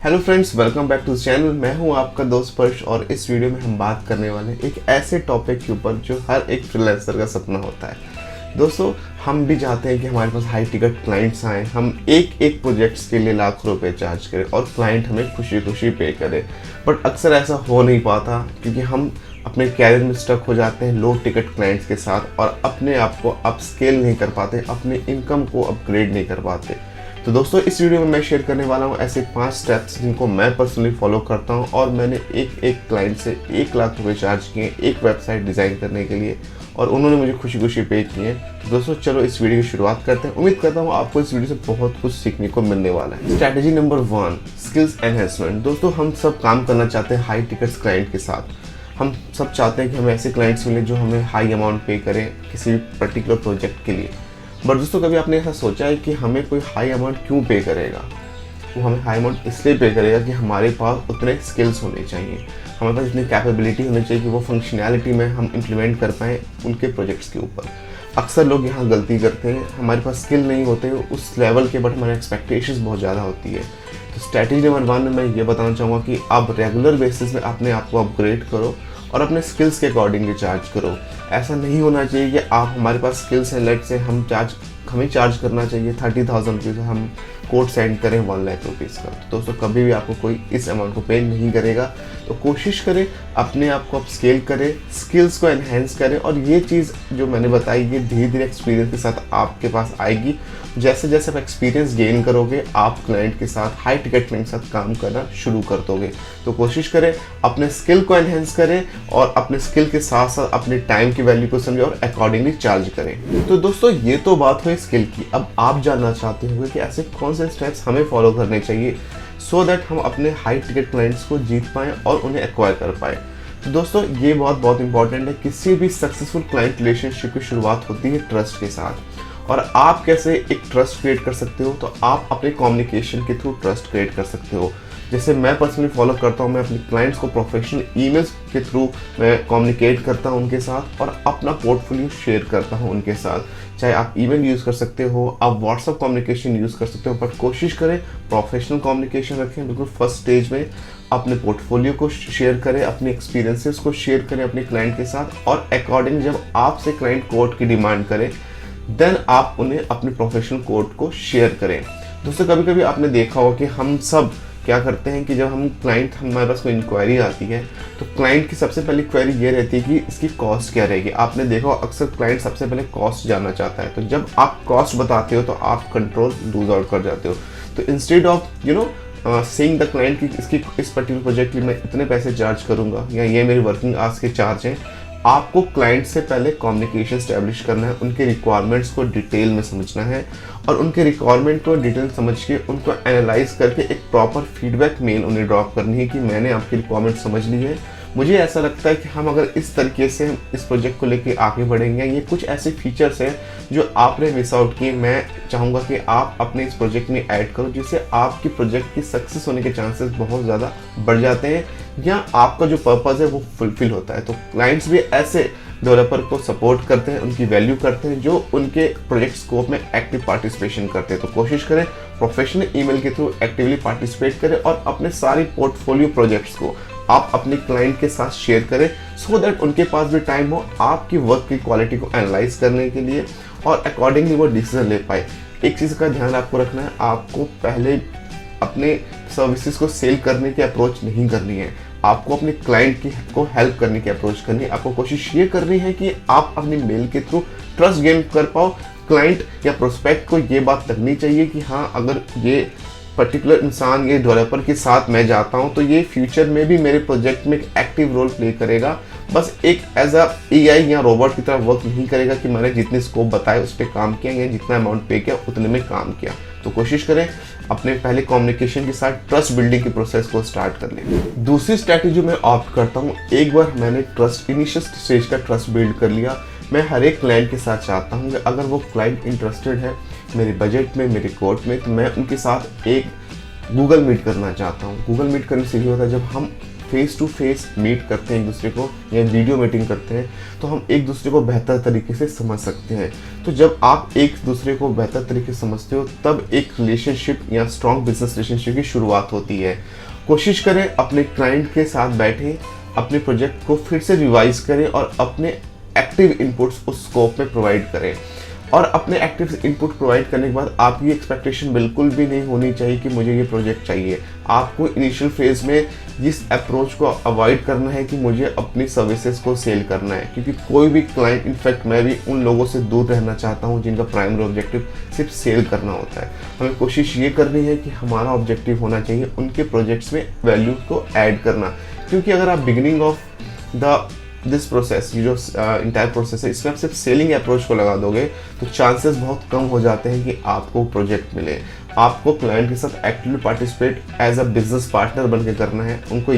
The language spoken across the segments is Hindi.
Hello friends, welcome back to the channel. मैं हूं आपका दोस्त स्पर्श और इस वीडियो में हम बात करने वाले हैं एक ऐसे टॉपिक के ऊपर जो हर एक फ्रीलांसर का सपना होता है। दोस्तों, हम भी चाहते हैं कि हमारे पास हाई टिकट क्लाइंट्स आएँ, हम एक एक प्रोजेक्ट्स के लिए लाख रुपए चार्ज करें और क्लाइंट हमें खुशी खुशी पे करे। बट अक्सर ऐसा हो नहीं पाता क्योंकि हम अपने कैरियर में स्टक हो जाते हैं लो टिकट क्लाइंट्स के साथ और अपने आप को अप स्केल नहीं कर पाते, अपने इनकम को अपग्रेड नहीं कर पाते। तो दोस्तों, इस वीडियो में मैं शेयर करने वाला हूँ ऐसे 5 स्टेप्स जिनको मैं पर्सनली फॉलो करता हूँ और मैंने एक क्लाइंट से 1 लाख रुपए चार्ज किए एक वेबसाइट डिज़ाइन करने के लिए और उन्होंने मुझे खुशी खुशी पे किए। तो दोस्तों, चलो इस वीडियो की शुरुआत करते हैं। उम्मीद करता हूँ आपको इस वीडियो से बहुत कुछ सीखने को मिलने वाला है। Strategy number 1, skills enhancement. दोस्तों, हम सब काम करना चाहते हैं हाई टिकट्स क्लाइंट के साथ। हम सब चाहते हैं कि हमें ऐसे क्लाइंट्स मिले जो हमें हाई अमाउंट पे करें किसी भी पर्टिकुलर प्रोजेक्ट के लिए। बट दोस्तों, कभी आपने ऐसा सोचा है कि हमें कोई हाई अमाउंट क्यों पे करेगा? वो हमें हाई अमाउंट इसलिए पे करेगा कि हमारे पास उतने स्किल्स होने चाहिए, हमारे पास इतनी कैपेबिलिटी होनी चाहिए कि वो फंक्शनैलिटी में हम इम्प्लीमेंट कर पाएँ उनके प्रोजेक्ट्स के ऊपर। अक्सर लोग यहाँ गलती करते हैं, हमारे पास स्किल नहीं होते उस लेवल के, बट हमारे एक्सपेक्टेशंस बहुत ज़्यादा होती है। तो स्ट्रैटेजी नंबर 1 में मैं ये बताना चाहूँगा कि आप रेगुलर बेसिस में अपने आप को अपग्रेड करो और अपने स्किल्स के अकॉर्डिंगली चार्ज करो। ऐसा नहीं होना चाहिए कि आप हमारे पास स्किल्स हैं, लेट से हमें चार्ज करना चाहिए 30,000 रुपीज़, हम कोड सेंड करें 1 लाख रुपीज़ का। तो दोस्तों, कभी भी आपको कोई इस अमाउंट को पे नहीं करेगा। तो कोशिश करें अपने आप को अपस्केल करें, स्किल्स को एनहेंस करें और ये चीज़ जो मैंने बताई ये धीरे धीरे एक्सपीरियंस के साथ आपके पास आएगी। जैसे जैसे आप एक्सपीरियंस गेन करोगे, आप क्लाइंट के साथ, हाई टिकट क्लाइंट के साथ काम करना शुरू कर दोगे। तो कोशिश करें अपने स्किल को एनहेंस करें और अपने स्किल के साथ साथ अपने टाइम की वैल्यू को समझें और अकॉर्डिंगली चार्ज करें। तो दोस्तों, ये तो बात हुई स्किल की। अब आप जानना चाहते होंगे कि ऐसे कौन से स्टेप्स हमें फॉलो करने चाहिए सो दैट हम अपने हाई टिकट क्लाइंट्स को जीत पाएँ और उन्हें एक्वायर कर पाएँ। तो दोस्तों, ये बहुत इंपॉर्टेंट है। किसी भी सक्सेसफुल क्लाइंट रिलेशनशिप की शुरुआत होती है ट्रस्ट के साथ। और आप कैसे एक ट्रस्ट क्रिएट कर सकते हो? तो आप अपने कम्युनिकेशन के थ्रू ट्रस्ट क्रिएट कर सकते हो। जैसे मैं पर्सनली फॉलो करता हूँ, मैं अपने क्लाइंट्स को प्रोफेशनल ईमेल्स के थ्रू मैं कम्युनिकेट करता हूँ उनके साथ और अपना पोर्टफोलियो शेयर करता हूँ उनके साथ। चाहे आप ईमेल यूज़ कर सकते हो, आप व्हाट्सएप कम्युनिकेशन यूज़ कर सकते हो, बट कोशिश करें प्रोफेशनल कम्युनिकेशन रखें। बिल्कुल फर्स्ट स्टेज में अपने पोर्टफोलियो को शेयर करें, अपने एक्सपीरियंसेस को शेयर करें अपने क्लाइंट के साथ और अकॉर्डिंग जब आपसे क्लाइंट कोड की डिमांड करें देन आप उन्हें अपने प्रोफेशनल कोड को शेयर करें। दोस्तों, कभी कभी आपने देखा होगा कि हम सब क्या करते हैं कि जब हमारे पास कोई इंक्वायरी आती है तो क्लाइंट की सबसे पहली क्वेरी ये रहती है कि इसकी कॉस्ट क्या रहेगी। आपने देखा अक्सर क्लाइंट सबसे पहले कॉस्ट जानना चाहता है। तो जब आप कॉस्ट बताते हो तो आप कंट्रोल लूज आउट कर जाते हो। तो instead of saying the client कि इस पर्टिकुलर प्रोजेक्ट के लिए मैं इतने पैसे चार्ज करूंगा या ये मेरी वर्किंग आवर्स के चार्ज हैं, आपको क्लाइंट से पहले कम्युनिकेशन स्टैब्लिश करना है, उनके रिक्वायरमेंट्स को डिटेल में समझना है और उनके रिक्वायरमेंट को डिटेल समझ के उनको एनालाइज करके एक प्रॉपर फीडबैक मेल उन्हें ड्रॉप करनी है कि मैंने आपकी रिक्वायरमेंट समझ ली है। मुझे ऐसा लगता है कि हम अगर इस तरीके से इस प्रोजेक्ट को लेके आगे बढ़ेंगे, ये कुछ ऐसे फीचर्स हैं जो आपने मिस आउट किए, मैं चाहूँगा कि आप अपने इस प्रोजेक्ट में ऐड करो जिससे आपकी प्रोजेक्ट की सक्सेस होने के चांसेस बहुत ज़्यादा बढ़ जाते हैं या आपका जो पर्पज़ है वो फुलफिल होता है। तो क्लाइंट्स भी ऐसे डेवलपर को सपोर्ट करते हैं, उनकी वैल्यू करते हैं जो उनके प्रोजेक्ट स्कोप में एक्टिव पार्टिसिपेशन करते हैं। तो कोशिश करें प्रोफेशनल ईमेल के थ्रू एक्टिवली पार्टिसिपेट करें और अपने सारी पोर्टफोलियो प्रोजेक्ट्स को आप अपने क्लाइंट के साथ शेयर करें सो दैट उनके पास भी टाइम हो आपकी वर्क की क्वालिटी को एनालाइज करने के लिए और अकॉर्डिंगली वो डिसीजन ले पाए। एक चीज़ का ध्यान आपको रखना है, आपको पहले अपने सर्विसेज को सेल करने की अप्रोच नहीं करनी है, आपको अपने क्लाइंट को हेल्प करने की अप्रोच करनी है। आपको कोशिश ये करनी है कि आप अपने मेल के थ्रू ट्रस्ट गेन कर पाओ। क्लाइंट या प्रोस्पेक्ट को ये बात लगनी चाहिए कि हाँ, अगर ये पर्टिकुलर इंसान, ये डेवलपर के साथ मैं जाता हूँ तो ये फ्यूचर में भी मेरे प्रोजेक्ट में एक एक्टिव रोल प्ले करेगा। बस एक एज अ एआई या रोबोट की तरह वर्क नहीं करेगा कि मैंने जितने स्कोप बताए उस पर काम किया या जितना अमाउंट पे किया उतने में काम किया। तो कोशिश करें अपने पहले कम्युनिकेशन के साथ ट्रस्ट बिल्डिंग की प्रोसेस को स्टार्ट कर लें। दूसरी स्ट्रैटेजी मैं ऑप्ट करता हूँ, एक बार मैंने इनिशियल स्टेज का ट्रस्ट बिल्ड कर लिया, मैं हर एक क्लाइंट के साथ चाहता हूँ कि अगर वो क्लाइंट इंटरेस्टेड है मेरे बजट में, मेरे कोड में, तो मैं उनके साथ एक गूगल मीट करना चाहता हूँ। गूगल मीट करने से ये होता है जब हम फेस टू फेस मीट करते हैं एक दूसरे को या वीडियो मीटिंग करते हैं तो हम एक दूसरे को बेहतर तरीके से समझ सकते हैं। तो जब आप एक दूसरे को बेहतर तरीके से समझते हो तब एक रिलेशनशिप या स्ट्रॉन्ग बिजनेस रिलेशनशिप की शुरुआत होती है। कोशिश करें अपने क्लाइंट के साथ बैठें, अपने प्रोजेक्ट को फिर से रिवाइज करें और अपने एक्टिव इनपुट्स उस स्कोप में प्रोवाइड करें। और अपने एक्टिव इनपुट प्रोवाइड करने के बाद आपकी एक्सपेक्टेशन बिल्कुल भी नहीं होनी चाहिए कि मुझे ये प्रोजेक्ट चाहिए। आपको इनिशियल फेज में इस अप्रोच को अवॉइड करना है कि मुझे अपनी सर्विसेज को सेल करना है, क्योंकि कोई भी क्लाइंट, इनफैक्ट मैं भी उन लोगों से दूर रहना चाहता हूँ जिनका प्राइमरी ऑब्जेक्टिव सिर्फ सेल करना होता है। हमें कोशिश ये करनी है कि हमारा ऑब्जेक्टिव होना चाहिए उनके प्रोजेक्ट्स में वैल्यू को ऐड करना, क्योंकि अगर आप beginning of the this process, ये जो इंटायर प्रोसेस है, इसमें आप सिर्फ सेलिंग अप्रोच को लगा दोगे तो चांसेस बहुत कम हो जाते हैं कि आपको प्रोजेक्ट मिले। आपको क्लाइंट के साथ actively participate as a business partner बन के करना है। उनको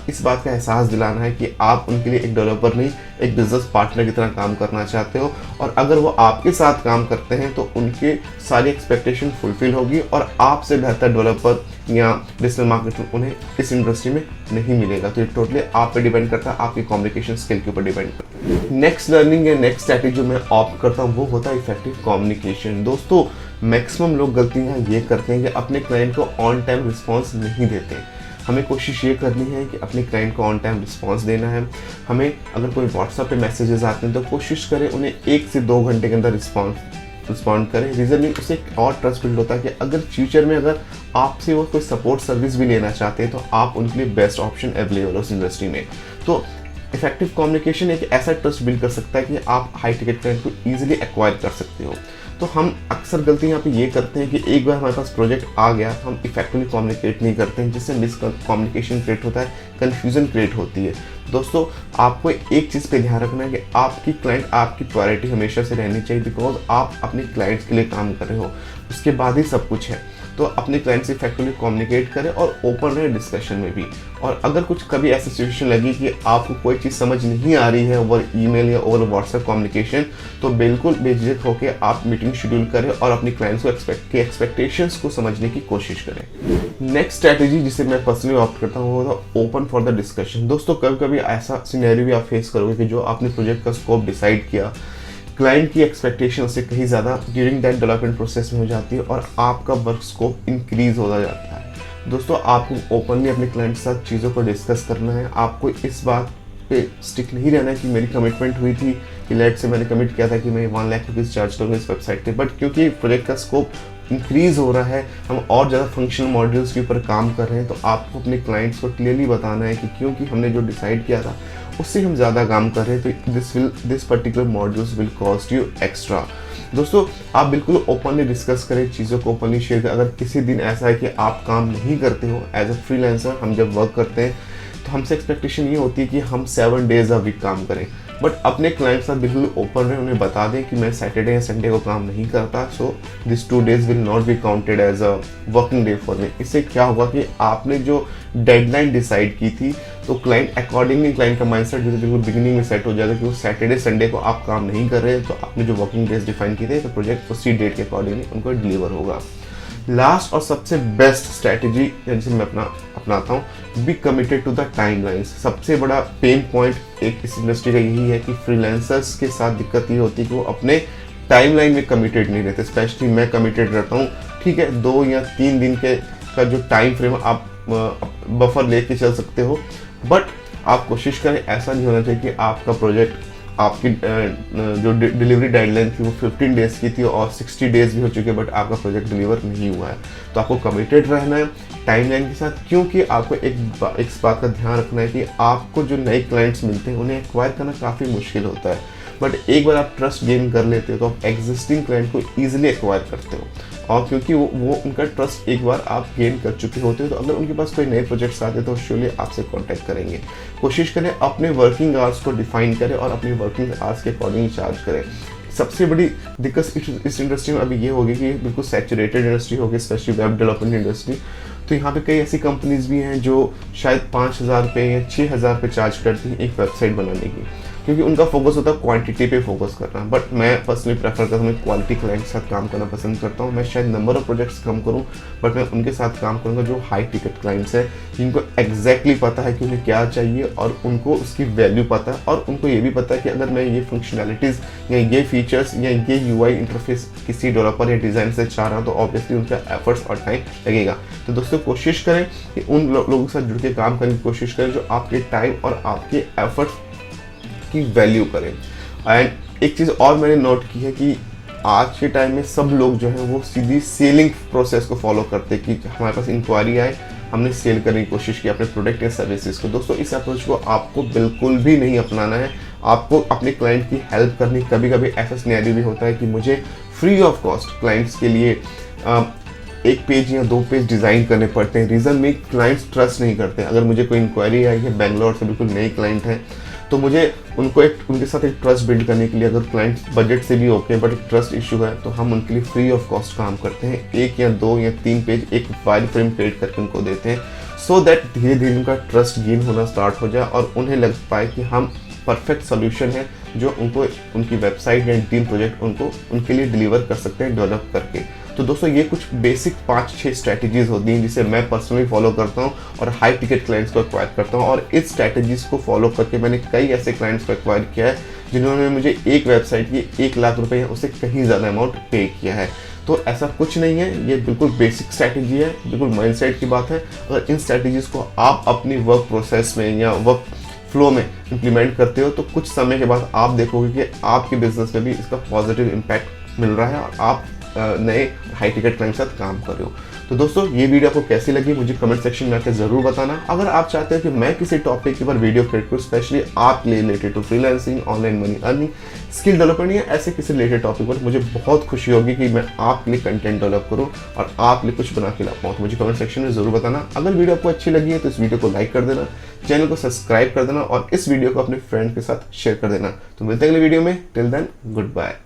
इस बात का एहसास दिलाना है कि आप उनके लिए एक डेवलपर नहीं, एक बिजनेस पार्टनर की तरह काम करना चाहते हो, और अगर वो आपके साथ काम करते हैं तो उनके सारी एक्सपेक्टेशन फुलफिल होगी और आपसे बेहतर डेवलपर या डिजिटल मार्केटर उन्हें इस इंडस्ट्री में नहीं मिलेगा। तो ये टोटली आप पे डिपेंड करता है, आपकी कम्युनिकेशन स्किल के ऊपर डिपेंड करता है। नेक्स्ट लर्निंग या नेक्स्ट स्ट्रैटेजी जो मैं ऑप्ट करता हूँ वो होता है इफेक्टिव कम्युनिकेशन। दोस्तों, मैक्सिमम लोग गलतियाँ ये करते हैं कि अपने क्लाइंट को ऑन टाइम रिस्पॉन्स नहीं देते। हमें कोशिश ये करनी है कि अपने क्लाइंट को ऑन टाइम रिस्पॉन्स देना है। हमें अगर कोई व्हाट्सएप पे मैसेजेस आते हैं तो कोशिश करें उन्हें 1 से 2 घंटे के अंदर रिस्पॉन्ड करें। रीजन उससे एक और ट्रस्ट बिल्ड होता है कि अगर फ्यूचर में अगर आपसे वो कोई सपोर्ट सर्विस भी लेना चाहते हैं तो आप उनके लिए बेस्ट ऑप्शन अवेलेबल है उस इंडस्ट्री में। तो इफेक्टिव कम्युनिकेशन एक ऐसा ट्रस्ट बिल्ड कर सकता है कि आप हाई टिकट क्लाइंट को ईजिली एक्वायर कर सकते हो। तो हम अक्सर गलती यहाँ पे ये करते हैं कि एक बार हमारे पास प्रोजेक्ट आ गया, हम इफेक्टिवली कम्युनिकेट नहीं करते हैं, जिससे मिस कम्युनिकेशन क्रिएट होता है, कन्फ्यूजन क्रिएट होती है। दोस्तों, आपको एक चीज़ पे ध्यान रखना है कि आपकी क्लाइंट आपकी प्रायोरिटी हमेशा से रहनी चाहिए, बिकॉज आप अपने क्लाइंट्स के लिए काम कर रहे हो, उसके बाद ही सब कुछ है। तो अपने क्लाइंट से इफेक्टिवली कम्युनिकेट करें और ओपन रहे डिस्कशन में भी। और अगर कुछ कभी ऐसी सिचुएशन लगी कि आपको कोई चीज़ समझ नहीं आ रही है ओवर ईमेल या ओवर व्हाट्सएप कम्युनिकेशन, तो बिल्कुल बेझिझक होकर आप मीटिंग शेड्यूल करें और अपनी क्लाइंट्स को एक्सपेक्टेशंस को समझने की कोशिश करें। नेक्स्ट स्ट्रैटेजी जिसे मैं पर्सनली ऑप्ट करता हूँ वो था ओपन फॉर द डिस्कशन। दोस्तों, कभी कभी ऐसा सिनेरियो भी आप फेस करोगे कि जो आपने प्रोजेक्ट का स्कोप डिसाइड किया, क्लाइंट की एक्सपेक्टेशन से कहीं ज़्यादा ड्यूरिंग दैट डेवलपमेंट प्रोसेस में हो जाती है और आपका वर्क स्कोप इंक्रीज होता जाता है। दोस्तों, आपको ओपनली अपने क्लाइंट के साथ चीज़ों को डिस्कस करना है। आपको इस बात पे स्टिक नहीं रहना है कि मेरी कमिटमेंट हुई थी कि लेट से मैंने कमिट किया था कि मैं 1 लाख रुपीज़ चार्ज करूँगा इस वेबसाइट पे, बट क्योंकि प्रोजेक्ट का स्कोप इंक्रीज़ हो रहा है, हम और ज़्यादा फंक्शनल मॉड्यूल्स के ऊपर काम कर रहे हैं, तो आपको अपने क्लाइंट्स को क्लियरली बताना है कि क्योंकि हमने जो डिसाइड किया था उससे हम ज़्यादा काम कर रहे हैं, तो this particular modules will cost you extra. दोस्तों, आप बिल्कुल ओपनली डिस्कस करें, चीज़ों को ओपनली शेयर करें। अगर किसी दिन ऐसा है कि आप काम नहीं करते हो एज अ फ्रीलांसर, हम जब वर्क करते हैं तो हमसे एक्सपेक्टेशन ये होती है कि हम 7 डेज अ वीक काम करें, बट अपने क्लाइंट साथ बिल्कुल ओपन रहे, उन्हें बता दें कि मैं सैटरडे या संडे को काम नहीं करता, so this 2 days will not be counted as a working day for me. इससे क्या होगा कि आपने जो डेडलाइन डिसाइड की थी तो क्लाइंट अकॉर्डिंगली, क्लाइंट का माइंडसेट जैसे बिल्कुल बिगिनिंग में सेट हो जाएगा कि वो सैटरडे संडे को आप काम नहीं कर रहे, तो आपने जो वर्किंग डेज डिफाइन किए थे तो प्रोजेक्ट उसी डेट के अकॉर्डिंगली उनको डिलीवर होगा। लास्ट और सबसे बेस्ट स्ट्रैटेजी जिसे मैं अपनाता हूँ, be committed to the timelines. सबसे बड़ा पेन पॉइंट एक इस इंडस्ट्री का यही है कि फ्रीलांसर्स के साथ दिक्कत ये होती है कि वो अपने टाइमलाइन में कमिटेड नहीं रहते। स्पेशली मैं कमिटेड रहता हूँ, ठीक है, 2 या 3 दिन का जो टाइम फ्रेम आप बफर लेके चल सकते हो, बट आप कोशिश करें ऐसा नहीं होना चाहिए कि आपका प्रोजेक्ट, आपकी जो डिलीवरी डेडलाइन थी वो 15 डेज़ की थी और 60 डेज़ भी हो चुके हैं, बट आपका प्रोजेक्ट डिलीवर नहीं हुआ है। तो आपको कमिटेड रहना है टाइमलाइन के साथ, क्योंकि आपको एक बात का ध्यान रखना है कि आपको जो नए क्लाइंट्स मिलते हैं उन्हें एक्वायर करना काफ़ी मुश्किल होता है, बट एक बार आप ट्रस्ट गेन कर लेते हो तो आप एग्जिस्टिंग क्लाइंट को ईजिली एक्वायर करते हो, और क्योंकि वो उनका ट्रस्ट एक बार आप गेन कर चुके होते हो, तो अगर उनके पास कोई नए प्रोजेक्ट्स आते हैं तो श्योरली आपसे कांटेक्ट करेंगे। कोशिश करें अपने वर्किंग आवर्स को डिफाइन करें और अपनी वर्किंग आवर्स के अकॉर्डिंग चार्ज करें। सबसे बड़ी दिक्कत इस इंडस्ट्री में अभी ये होगी कि बिल्कुल सैचुरेटेड इंडस्ट्री होगी, स्पेशली वेब डेवलपमेंट इंडस्ट्री। तो यहाँ पे कई ऐसी कंपनीज भी हैं जो शायद 5,000 रुपये या 6,000 रुपये चार्ज करती हैं एक वेबसाइट बनाने की। क्योंकि उनका फोकस होता है क्वांटिटी पे फोकस करना, बट मैं पर्सनली प्रेफर करता हूँ, मैं क्वालिटी क्लाइंट के साथ काम करना पसंद करता हूँ। मैं शायद नंबर ऑफ प्रोजेक्ट्स कम करूँ, बट मैं उनके साथ काम करूँगा जो हाई टिकट क्लाइंट्स हैं, जिनको एग्जैक्टली पता है कि उन्हें क्या चाहिए और उनको उसकी वैल्यू पता है, और उनको ये भी पता है कि अगर मैं ये फंक्शनैलिटीज़ या ये फीचर्स या ये UI इंटरफेस किसी डेवलपर या डिज़ाइन से चाह रहा हूँ, तो ऑब्वियसली उनका एफर्ट्स और टाइम लगेगा। तो दोस्तों कोशिश करें कि उन लोगों के साथ जुड़ के काम करने की कोशिश करें जो आपके टाइम और आपके एफर्ट्स की वैल्यू करें। एंड एक चीज़ और मैंने नोट की है कि आज के टाइम में सब लोग जो है वो सीधी सेलिंग प्रोसेस को फॉलो करते हैं कि हमारे पास इंक्वायरी आए, हमने सेल करने की कोशिश की अपने प्रोडक्ट या सर्विसेज को। दोस्तों इस अप्रोच को आपको बिल्कुल भी नहीं अपनाना है। आपको अपने क्लाइंट की हेल्प करनी। कभी कभी ऐसा सिनेरियो भी होता है कि मुझे फ्री ऑफ कॉस्ट क्लाइंट्स के लिए एक पेज या 2 पेज डिज़ाइन करने पड़ते हैं। रीज़न में क्लाइंट्स ट्रस्ट नहीं करते। अगर मुझे कोई इंक्वायरी आई है बेंगलोर से, बिल्कुल नई क्लाइंट है, तो मुझे उनके साथ एक ट्रस्ट बिल्ड करने के लिए, अगर क्लाइंट बजट से भी ओके बट एक ट्रस्ट इशू है, तो हम उनके लिए फ्री ऑफ कॉस्ट काम करते हैं। 1 या 2 या 3 पेज एक वायर फ्रेम क्रिएट करके उनको देते हैं, सो दैट धीरे धीरे उनका ट्रस्ट गेन होना स्टार्ट हो जाए और उन्हें लग पाए कि हम परफेक्ट सोल्यूशन है जो उनको उनकी वेबसाइट या टीम प्रोजेक्ट उनके लिए डिलीवर कर सकते हैं डेवलप करके। तो दोस्तों ये कुछ बेसिक 5-6 स्ट्रैटेजीज होती हैं जिसे मैं पर्सनली फॉलो करता हूँ और हाई टिकट क्लाइंट्स को एक्वायर करता हूँ। और इस स्ट्रैटेजीज को फॉलो करके मैंने कई ऐसे क्लाइंट्स को एक्वायर किया है जिन्होंने मुझे एक वेबसाइट की 1 लाख रुपए या उससे कहीं ज़्यादा अमाउंट पे किया है। तो ऐसा कुछ नहीं है, ये बिल्कुल बेसिक स्ट्रैटेजी है, बिल्कुल माइंडसेट की बात है। अगर इन स्ट्रैटेजीज को आप अपनी वर्क प्रोसेस में या वर्क फ्लो में इम्प्लीमेंट करते हो तो कुछ समय के बाद आप देखोगे कि आपके बिजनेस में भी इसका पॉजिटिव इम्पैक्ट मिल रहा है और आप नए हाई टिकट क्लाइंट के साथ काम कर रहे हो। तो दोस्तों ये वीडियो आपको कैसी लगी मुझे कमेंट सेक्शन में आकर जरूर बताना। अगर आप चाहते हो कि मैं किसी टॉपिक के ऊपर वीडियो क्रिएट करूँ स्पेशली आपके लिए related to freelancing, online money earning, skill development या ऐसे किसी रिलेटेड टॉपिक पर, मुझे बहुत खुशी होगी कि मैं आपके लिए कंटेंट डेवलप करूँ और आपके लिए कुछ बना के ला पाऊँ। तो मुझे कमेंट सेक्शन में जरूर बताना। अगर वीडियो आपको अच्छी लगी है तो इस वीडियो को लाइक कर देना, चैनल को सब्सक्राइब कर देना और इस वीडियो को अपने फ्रेंड के साथ शेयर कर देना। तो मिलते हैं अगले वीडियो में। Till then good bye.